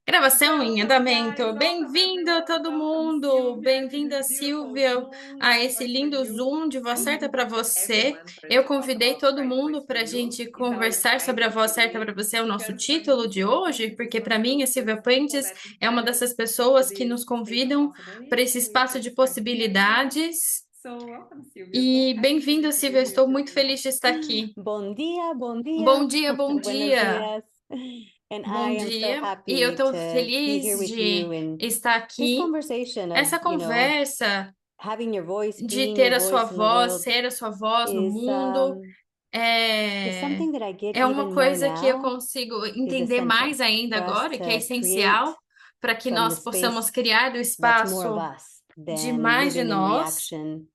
Gravação em So, andamento. guys, welcome Bem-vindo everyone. todo Welcome mundo. Sylvia to Bem-vinda, this beautiful Silvia, Zoom a esse Voice for lindo You. Zoom de Voz I Certa para invited você. everyone for Eu to talk convidei about todo Right mundo Voice for para a You gente is our conversar sobre a title Voz Certa para today você, o nosso because I'm título just de hoping hoje, this is porque one para of mim a those Silvia people Puentes that é uma dessas invited to pessoas que this nos space of convidam para possibilities esse and we espaço could de start here together. possibilidades. So, welcome Sylvia. So E happy bem-vinda, to be Silvia. here Estou muito today. feliz de estar aqui. Bom dia, bom Bom dia. dia, bom Buenos dia. dias. And I Bom am so dia. E eu happy estou to be here feliz with you de in estar this aqui. conversation of, Essa conversa having your voice, de being ter your a sua voice in the voz, world ser a sua voz no is mundo, is é, something that I get é uma even more coisa que eu now consigo is entender essential mais ainda for us agora, que é to create essencial para que from the nós possamos space criar o that's more of espaço us de than mais de living in nós reaction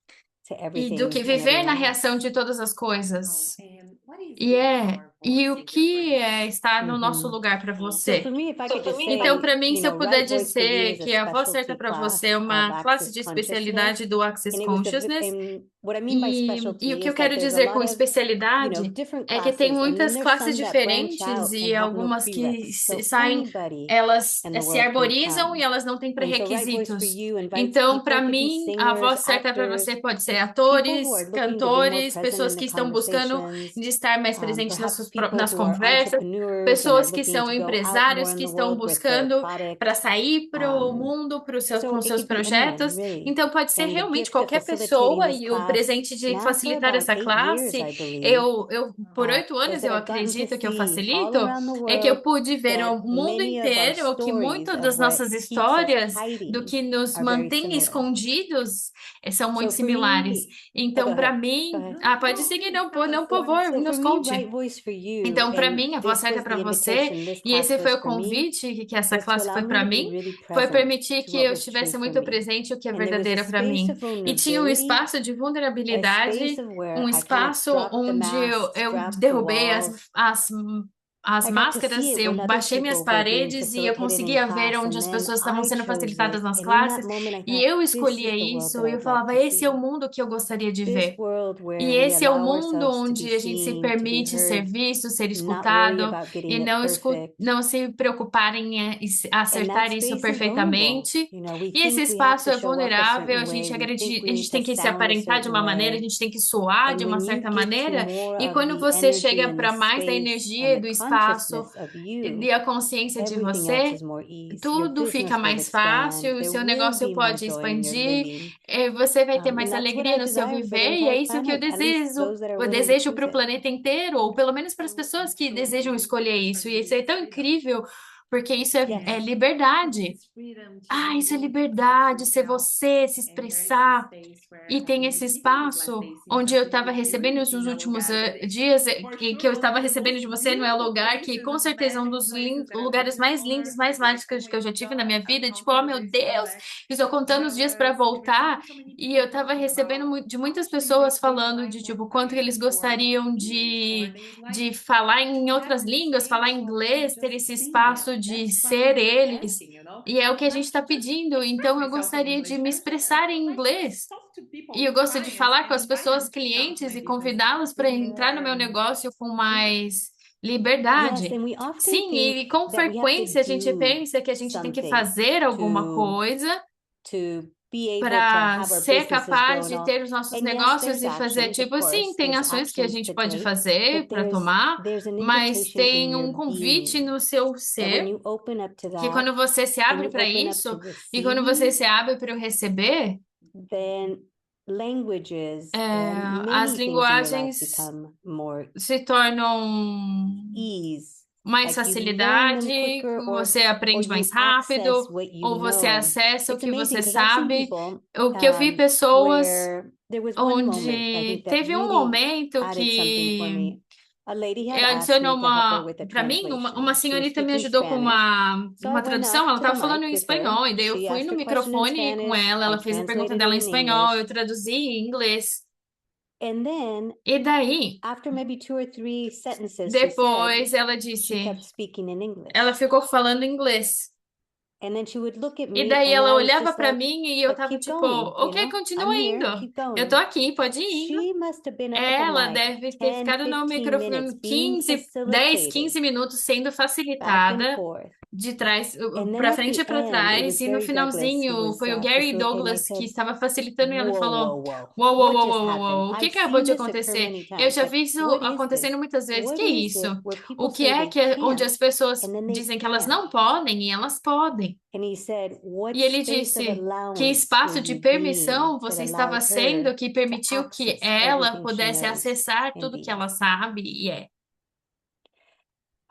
to e do que everything and viver na everyone reação else. de todas as Wow. coisas. And what is E being é, our e voice o in your que é brains? estar no nosso Mhm. lugar para So você? for me, if I could just Então, say, para mim, se eu puder right voice for you dizer is a que a voz certa specialty para você é class of uma classe Access de Consciousness. especialidade do Access And Consciousness, what I mean by e o specialty que eu is that quero there's a dizer com lot of, especialidade different é que tem classes, and then muitas there's classes some that branch diferentes out and e have no algumas que prereqs. So saem, anybody elas in the se world can arborizam e come. elas não têm And so right voice for pré-requisitos. you invites Então, people, para it could be mim, a singers, voz certa para você actors, pode ser people who atores, are looking to be more cantores, present in pessoas the que estão buscando conversations, de estar mais presentes perhaps people nas who are conversas, entrepreneurs and are pessoas que looking são to go out more empresários in que the estão world with their buscando para product. sair para o mundo So com it seus could be anyone, projetos. really. Então, pode ser And the realmente gift of qualquer facilitating pessoa this e o class presente de now for facilitar about essa 8 years, classe, I believe, por 8 anos is eu that I've gotten to acredito que eu see all facilito, around the é que eu world pude ver o that mundo many of our inteiro, que stories muito of das what nossas keeps us histórias, do hiding que nos are very mantém similar. escondidos, são muito So for similares. me, oh, Então, para go mim, ahead. pode seguir, não, não, por Go ahead. favor, So for nos me, conte. right voice for you, Então, para and mim, a voz this certa was para the você, invitation, this e class esse foi was o for me, convite que essa was to classe allow foi me para to be mim, really foi present permitir to que what eu was true estivesse for muito me. presente o que é And there was a verdadeiro para space mim. of E tinha um vulnerability, espaço de a space vulnerabilidade, of where um I kind of espaço dropped the onde masks, eu dropped the derrubei walls. as I got to see máscaras, it eu when other baixei minhas people were being paredes e eu facilitated in conseguia ver class, onde and as then pessoas estavam I sendo chose facilitadas it. nas And in that classes, moment, I e thought, eu this escolhia is the world isso, that e eu I'd like falava, to esse é o see. mundo que eu gostaria de This ver. world E where we esse é o allow mundo ourselves to be onde a gente se seen, to be permite ser heard, visto, ser not worry escutado about e getting it perfect. não se preocupar em And that acertar isso space is vulnerable. perfeitamente. We E esse think we have espaço to é show up a vulnerável, certain way. We think a we need gente to tem que se sound a aparentar de certain uma maneira, a way. gente tem que soar de And uma when you certa get to maneira. more E of quando the você energy chega and the para mais da space and energia, the do espaço consciousness of e you, a consciência de everything else você, is more ease. Your tudo fica business will mais expand. fácil, o There seu will negócio be more pode joy in your expandir, living. você vai ter And mais that's what alegria I no seu desire for the viver, e é entire isso que planet, at least those that are eu willing to desejo choose para o it. planeta inteiro, ou pelo menos para as pessoas que desejam escolher isso. E isso é tão incrível, porque isso é Yes. liberdade. Isso é liberdade, ser você, se expressar. E tem esse espaço onde eu estava recebendo nos últimos dias, e que eu estava recebendo de você no El Lugar, que com certeza é um dos lugares mais lindos, mais mágicos que eu já tive na minha vida. Tipo, oh meu Deus, estou contando os dias para voltar. E eu estava recebendo de muitas pessoas falando de tipo quanto eles gostariam de falar em outras línguas, falar inglês, ter esse espaço de ser eles. E é o que a gente está pedindo. Então, eu gostaria de me expressar em inglês. E eu gosto de falar com as pessoas, clientes, e convidá-los para entrar no meu negócio com mais Yes, liberdade. and we often Sim, e think com that we have to frequência a gente do pensa que a gente tem que something fazer alguma to coisa to be able to para have our ser businesses grow capaz and de all. ter os nossos And yes, negócios there's e fazer actions, of tipo, sim, course. tem There's ações que a actions gente to pode take, fazer but para tomar, there's an mas invitation in tem your um convite being no seu that when ser you open up to que that quando você se and abre you para open up to isso e quando você receiving, se abre para o receber, then languages and as many things in your life linguagens become more se tornam ease. mais Like you learn them facilidade, quicker você or aprende you mais access rápido, what you ou você know. acessa o It's que amazing você because I've seen sabe. people O que eu vi pessoas where there was one moment I onde think that teve um really momento added something for que me. A lady had asked adicionou me to help her with a para mim, uma translation. She was senhorita me speaking ajudou com Spanish. So I uma went tradução, up ela to the estava falando mic em with her. espanhol, e daí eu She fui asked no her question in microfone com Spanish. ela, I ela fez a pergunta translated dela it em in espanhol, eu English. traduzi em inglês. And then E daí, after maybe 2 or 3 sentences she said, depois ela she disse, kept speaking in ela English. ficou falando inglês. And then she would look at E me daí and ela I was olhava just pra like, mim e eu but tava keep tipo, going, you ok, know? continua I'm here, indo. keep Eu tô going. aqui, pode ir indo. She must have been up at the Ela mic deve ter 10, ficado no 15 microfone minutes being 10, facilitated 15 minutos sendo back and facilitada forth. de trás And then para at frente the e para end, it trás. was E no Gary Douglas who finalzinho was foi o Gary facilitating. I Douglas que said, estava facilitando e ele whoa, falou: whoa, whoa, Uou, uou, what uou, just uou, happened? uou, o que I've que acabou seen de this occur acontecer? many Eu times, já but vi isso what is this? acontecendo muitas vezes. What Que is isso? it where people O que say é they que onde as can't pessoas and then they dizem que elas can? não podem e elas podem? And he said, what E ele space of disse: que allowance were espaço de you being permissão that você estava allowed her sendo que to permitiu que access ela everything she pudesse knows acessar and tudo que be? ela sabe e é?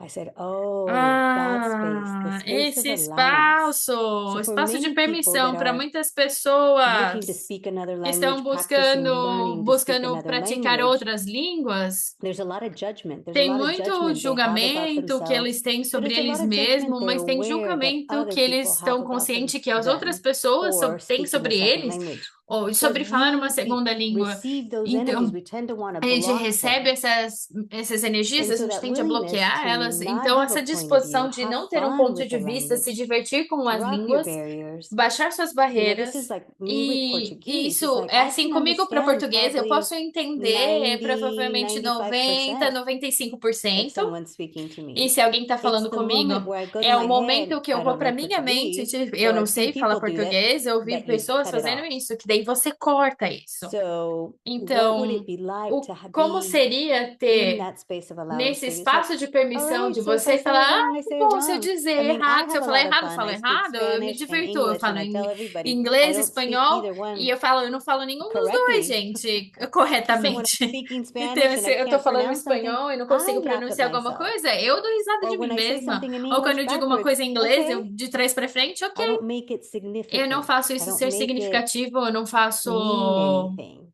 I said, oh, that space, the space of Esse allowance. So for espaço de many people that permissão para are muitas looking to pessoas speak another que estão language, practicing buscando, learning to speak buscando another praticar language, outras línguas. there's a lot of judgment. There's a Tem lot of muito judgment they have about julgamento que themselves, eles têm but sobre there's a eles lot of judgment mesmos, they're mas tem aware that julgamento other que eles people have estão about conscientes que as outras them pessoas for têm speaking a sobre second eles, language. ou So as sobre falar uma we segunda língua. receive those energies, Então, we tend to want to a gente block recebe them. essas energias, And a so gente that tende a willingness bloquear to elas. not Então, have a essa point of disposição view, de have não ter um fun ponto with de the vista, se language, divertir com as drop your línguas, barriers. baixar suas You know, this is barreiras. like me with E Portuguese. It's isso like é I assim can comigo para understand português, eu probably posso entender 90, provavelmente 90, 95% if 95%. someone's speaking to E me. se alguém está It's falando the moment comigo, where I go to é o my head, momento que eu I vou don't para know minha mente, Portuguese, tipo, eu or não I've seen sei falar people do that, português, eu vi that you pessoas cut it fazendo off. isso, que daí você corta isso. So what would Então, it be like to como be seria in ter that space of allowance nesse where you say, espaço de all permissão right, de so if I você say it falar, wrong, I say it bom, se eu wrong. dizer I mean, I errado, se have eu a falar lot of errado, eu fun. falo I speak errado, eu me Spanish and divirto, eu English, and falo I tell em everybody I inglês, don't speak espanhol, either e one eu falo, eu não falo nenhum dos dois, correctly. gente, So when I'm corretamente. speaking Então, Spanish and I se eu tô can't falando pronounce something, espanhol e não I consigo laugh at pronunciar alguma myself. coisa, eu dou risada Or de mim when I say mesma. something in Ou quando English eu digo uma backwards, coisa em inglês, eu okay, de trás para frente, I ok. don't make it Eu não significant. faço I isso don't ser make it significativo, eu não faço mean anything.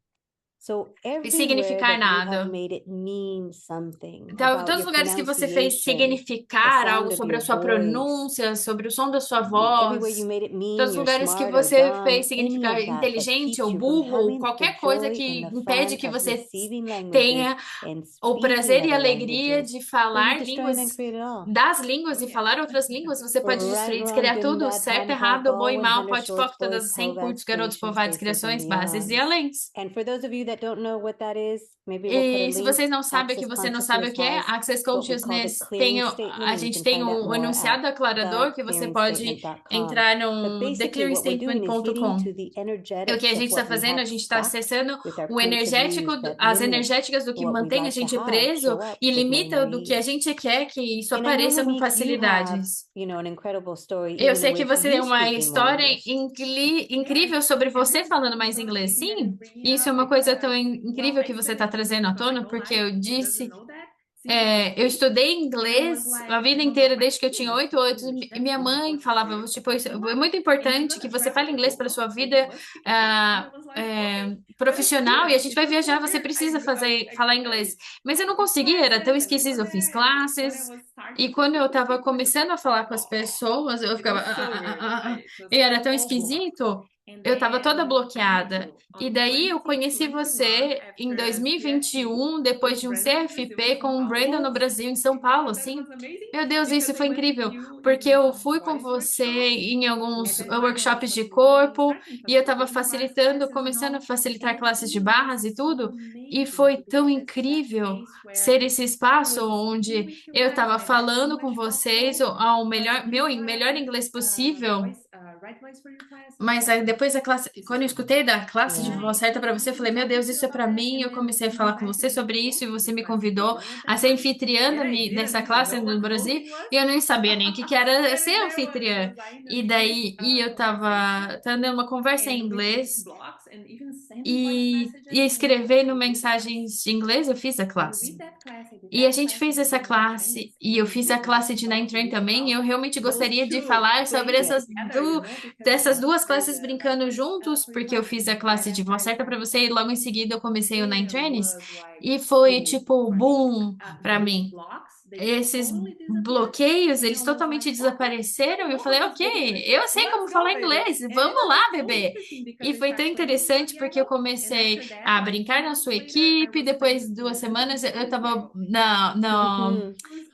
So everywhere significar that you have nada. made it mean something Então, about todos os your lugares que você fez pronunciation, the significar algo sound of sobre a your sua voice, pronúncia, sobre o som da sua everywhere you voz, made it mean todos os you're lugares que smart or você dumb, fez any significar of that inteligente keeps ou you from burro, ou having the qualquer coisa joy que and the impede fun que of você receiving languages tenha and o speaking prazer e a other alegria languages, de then you falar destroy and línguas uncreate it all. das línguas e falar outras línguas, você pode Right, destruir, wrong, descriar good and tudo, bad, certo, POD and POC, errado, bom e all mal, 100 pode shorts, pop, boys, todas as 100 Covax, curtos, garotos, creation povados, spaces and criações, bases e beyonds. aléns. And for those of you that don't know what that is, maybe we'll put a E se link. vocês não sabem o que Access você não sabe o Consciousness que é, has Access what we call the Consciousness clearing a statement, and you gente can tem find out o more at enunciado aclarador que você pode theclearingstatement.com. entrar But no basically, what we're doing is hitting theclearingstatement.com. to the E o que a energetics of gente está what we fazendo, a have gente está stuck acessando with our o points of energético, views that as limit energéticas do que what we'd mantém a like to gente have preso show up e with no limita more do que a ease. gente quer que isso And I know, apareça com Monique, you have, facilidades. an incredible story Eu even sei que with você tem you uma speaking more história English. incrível sobre você falando mais inglês. Sim, isso é uma coisa tão incrível que você está trazendo à tona, porque eu disse, eu estudei inglês a vida inteira, desde que eu tinha 8 anos. E minha mãe falava, tipo, isso é muito importante que você fale inglês para sua vida profissional, e a gente vai viajar, você precisa falar inglês. Mas eu não conseguia, era tão esquisito. Eu fiz classes, e quando eu estava começando a falar com as pessoas, eu ficava. E era tão esquisito. Eu estava toda bloqueada. E daí eu conheci você em 2021, depois de um CFP com o Brandon no Brasil, em São Paulo, assim. Meu Deus, isso foi incrível, porque eu fui com você em alguns workshops de corpo e eu estava facilitando, começando a facilitar classes de barras e tudo, e foi tão incrível ser esse espaço onde eu estava falando com vocês ao melhor inglês possível. Mas aí depois da classe, quando eu escutei da classe de voz certa para você, eu falei, meu Deus, isso é para mim. Eu comecei a falar com você sobre isso e você me convidou a ser anfitriã dessa classe no Brasil e eu nem sabia nem o que era ser anfitriã. E daí eu tava tendo uma conversa em inglês e escrevendo mensagens de inglês, eu fiz a classe. E a gente fez essa classe, e eu fiz a classe de Nine Train também, e eu realmente gostaria de falar sobre dessas duas classes brincando juntos, porque eu fiz a classe de voz certa para você, e logo em seguida eu comecei o Nine Trains, e foi tipo, boom, para mim. Esses bloqueios, eles totalmente desapareceram, e eu falei, ok, eu sei como falar inglês, vamos lá, bebê. E foi tão interessante porque eu comecei a brincar na sua equipe. Depois de 2 semanas, eu estava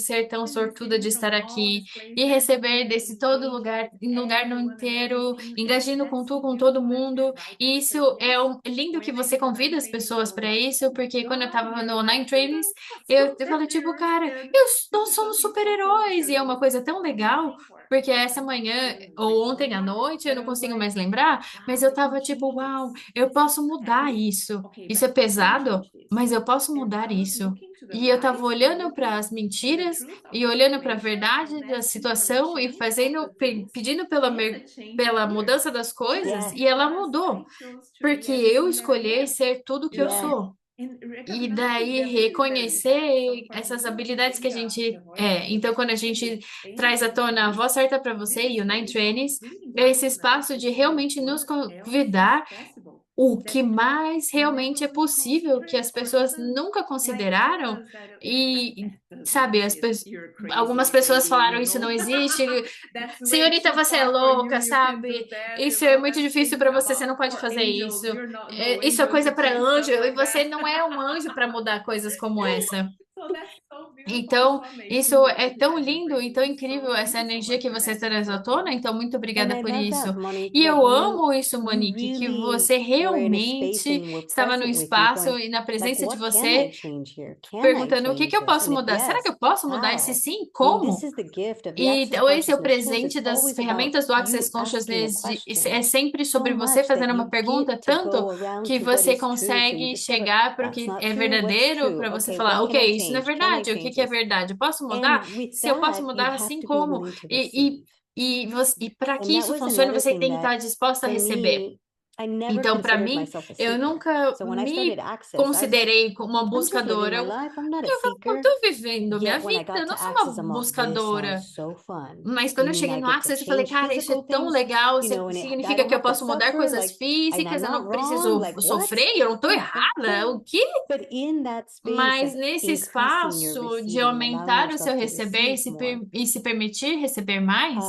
de ser tão sortuda de estar aqui e receber desse todo lugar, em lugar no inteiro, engajando com todo mundo. E isso é lindo que você convida as pessoas para isso, porque quando eu tava no Online Trainings, eu falei, tipo, cara, nós somos super-heróis, e é uma coisa tão legal. Porque essa manhã, ou ontem à noite, eu não consigo mais lembrar, mas eu tava tipo, uau, eu posso mudar isso. Isso é pesado, mas eu posso mudar isso. E eu tava olhando para as mentiras e olhando para a verdade da situação e pedindo pela mudança das coisas, e ela mudou, porque eu escolhi ser tudo que eu Yeah. sou. E daí reconhecer essas habilidades que a gente é. Então, quando a gente traz à tona a voz certa para você e o Nine Trainings, é esse espaço de realmente nos convidar o que mais realmente é possível, que as pessoas nunca consideraram. E, sabe, algumas pessoas falaram isso não existe. Senhorita, você é louca, sabe? Isso é muito difícil para você, você não pode fazer isso. Isso é coisa para anjo, e você não é um anjo para mudar coisas como essa. Então, isso é tão lindo e tão incrível, essa energia que você traz à tona. Então, muito And obrigada I por love isso. that, Monique, E that eu you amo isso, you Monique, que really você were in a space realmente and were estava no present with me, espaço going, e na like, presença de what can I você, change here? Can I perguntando o que change que eu this? posso And if mudar? Será que yes, eu posso mudar? E se how? sim, I mean, como? this is the gift of the E Access então, esse é o Consciousness Tools. presente It's das always about ferramentas do you Access asking a Consciousness. question. É sempre So sobre você much that fazendo uma you pergunta, get to tanto go around que to what você is true. So you consegue discover chegar para o that's que not é true, what's verdadeiro, true? para você Okay, falar, what can I ok, isso não é change? Can I verdade, o change que é this? verdade? Eu posso And mudar? with Se eu posso that, you mudar, have assim to be como? willing to E, receive. e para And que that isso was funcione, another você tem thing que that estar disposta a for receber. me, I never Então, para considered mim, myself a eu seeker. nunca So when I me started Access, I was like, considerei como uma I'm just living my buscadora. life. I'm not a Eu seeker. estou vivendo minha Yet when I vida, eu got não to sou uma Access, I'm all, this buscadora. sounds so fun. Mas You quando eu mean cheguei I no get to Access, eu falei, change cara, isso é physical tão things, legal, you isso know, and I significa don't que eu have to posso mudar suffer, coisas like, and físicas, I'm eu not não wrong, preciso like, what? sofrer, eu não estou errada. O quê? But in that space Mas of nesse increasing your espaço de receiving, allowing aumentar o seu yourself to receber receive more, e se permitir receber mais,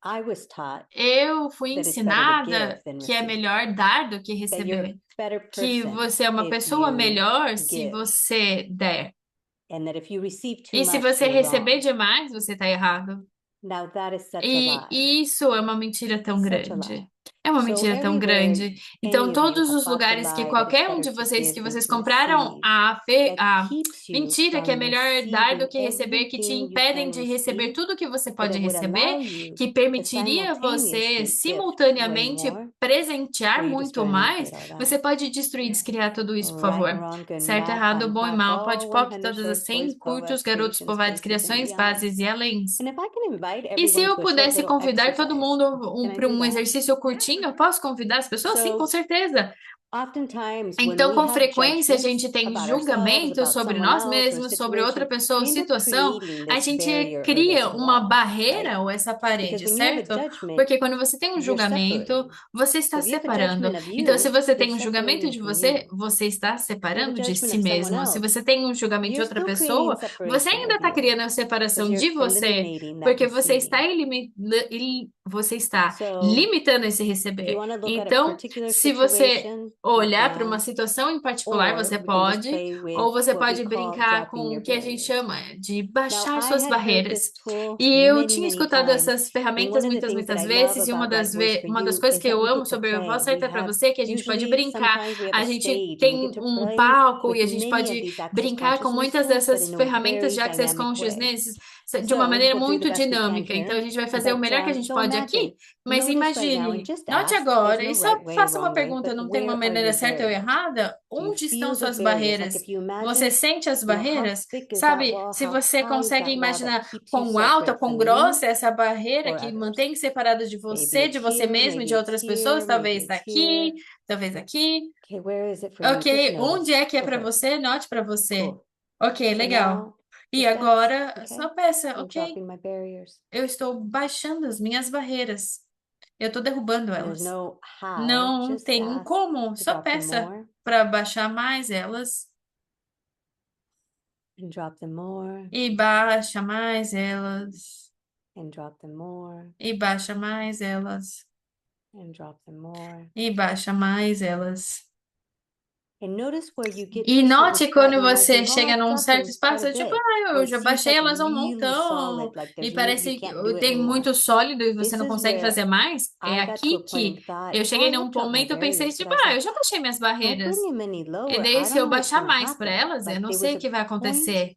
I was taught eu fui that it's better to give ensinada than que é receive, melhor dar do que that you're receber, a better que person você é uma if pessoa you melhor se give, você der. and that if you receive too E se much, você you're receber wrong. demais, você está errado. Now that is such a lie, E isso é uma mentira tão such a grande. lie. É uma So mentira tão everywhere grande. Então, any of you todos have os bought the lugares que lie that it's qualquer um better de to vocês give que than vocês to compraram receive, a that keeps you mentira que é from melhor dar do receiving que receber, que te everything you impedem can de receber receive, tudo que você but pode that would receber, allow you que to permitiria você simultaneously gift way simultaneamente more, presentear or you muito destroy and mais, integrate all that. você pode destruir e descriar tudo isso, por Right and favor. wrong, good and Certo, bad, errado, POD bom e POC, mal, all pode pop, 100 todas as shorts, boys, 100, curtos, POVAs, garotos, creations, povados, bases, and criações, beyonds. bases e aléns. And if I can invite E se everyone eu to a short pudesse little convidar todo exercise, mundo can I para do um that? exercício curtinho, eu posso convidar as pessoas? Sim, com So certeza. oftentimes when Então, we com have frequência, a judgments gente tem about ourselves, julgamentos about sobre someone nós else or a mesmos, sobre outra situation, pessoa ou we end up situação, creating a this gente barrier or cria this uma wall, right? barreira ou essa Because parede, when you have a certo? judgment, Porque quando você tem um you're julgamento, separating. você So está if you have a separando. judgment of Então, se you, você you're tem um julgamento separating de from você, you. você está If you have a separando de judgment si of someone mesmo. Se else, você tem um julgamento de you're outra still creating pessoa, você separation ainda of está you criando a because separação you're de você, eliminating that porque você está receiving. você está So limitando esse if you receber. want to look at a Então, particular se você situation, you olhar para uma can, situação em particular, or você we can just pode, play with ou você what we pode call brincar dropping com your o que a gente barriers. chama de Now, baixar I suas had heard barreiras. this tool E eu many, tinha many escutado times, essas and ferramentas one of the muitas, things that muitas I love vezes, e about that voice for uma das you coisas is que that eu we amo get to sobre a voz play. We certa para have, você é que a gente pode usually, brincar. sometimes we have A a gente stage, and we get tem to um play palco e with a gente many of pode these Access brincar com Consciousness muitas tools, but dessas in a ferramentas very de Access dynamic way. Consciousness de uma So maneira we'll do the muito best we can dinâmica. Então, a here, gente vai fazer o but melhor que a gente so pode imagine, aqui. Mas notice right now, and imagine, just note ask, there's agora, no e só right way, faça uma wrong way, pergunta, but não tem uma where are maneira your certa ou barriers? errada. Do you Onde estão feel the suas barriers? Like barreiras? if you Você imagine, sente as how barreiras? thick is that Sabe, wall? se How você high is consegue that wall that imaginar keeps you quão alta, separate quão from you grossa é essa barreira or que others? mantém separado Maybe de it's você here, mesmo e de maybe it's outras pessoas, here, maybe talvez it's here. daqui, talvez aqui. Okay, where is it for you? Just Ok, onde é notice. que é Go para for it. você? Note para você. Cool. Ok, So legal. now, E just ask, agora, okay? só peça, I'm ok? dropping my barriers. Eu estou baixando as minhas barreiras. Eu estou derrubando And there's elas. no how, Não just tem um ask como, to só drop them peça more para baixar mais elas and drop them more e baixa mais elas and drop them more e baixa mais elas and drop them more. e baixa mais elas. And notice where you get to E a certain note spot quando and you might você think, oh, chega I've num dropped certo them quite espaço, a é tipo, bit. ah, Or eu it já seems baixei like elas um really montão solid, like e there's no, parece you que can't do it tem anymore. muito sólido e você This não is consegue fazer where mais. É I got to a aqui point and que thought, eu oh, cheguei I num have dropped my momento, eu pensei, barriers, but tipo, I was ah, eu like, já baixei minhas don't bring barreiras. them any E lower. daí, I se don't eu know what's baixar gonna mais para happen. elas, eu Like não there sei was o a que vai point acontecer.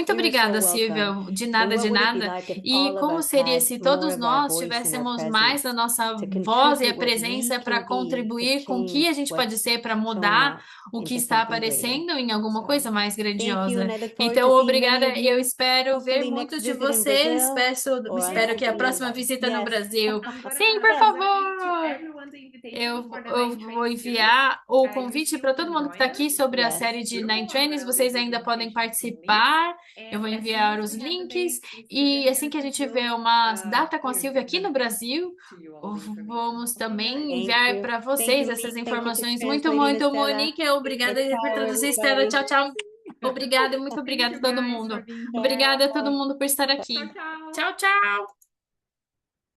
Muito You're so obrigada, Silvia. welcome. De And nada what de would it be nada. like if E all of como us seria had se more todos of our nós voice and our tivéssemos mais da presence nossa to voz e a contribute what we presença para can be to contribuir com o que a change gente pode what's ser para showing mudar up o que into está something greater? aparecendo em alguma So coisa mais thank you, and grandiosa? I look forward Então, to seeing many obrigada. of Eu you, espero ver hopefully next muitos de visit in vocês. Brazil Espero, or espero que a hopefully, próxima visita no yes. Brasil. I'm gonna Sim, por Yes. send a link to favor. everyone's invitation Eu, for the eu Nine vou Training Series. enviar o You convite still para todo can mundo que está join aqui us. sobre a Yes. série de Beautiful. Nine I'm Trainings. gonna Vocês leave ainda the podem invitation link. participar. Eu vou And as enviar soon os as we have the links. dates with E Silvia assim here que a in gente vê Brazil, uma we data com a will Silvia send aqui no them Brasil, to you all the information. vamos Okay, também guys? Thank enviar you. para Thank vocês you, essas Lee. Thank you for informações. Muito, translating, muito, Estela. Monique. Obrigada And por ciao, traduzir, Estela. everybody. Tchau, tchau. Obrigada, muito Thank obrigada a you todo guys mundo. for being here. Obrigada a todo mundo por estar Tchau, aqui. tchau. Tchau, tchau.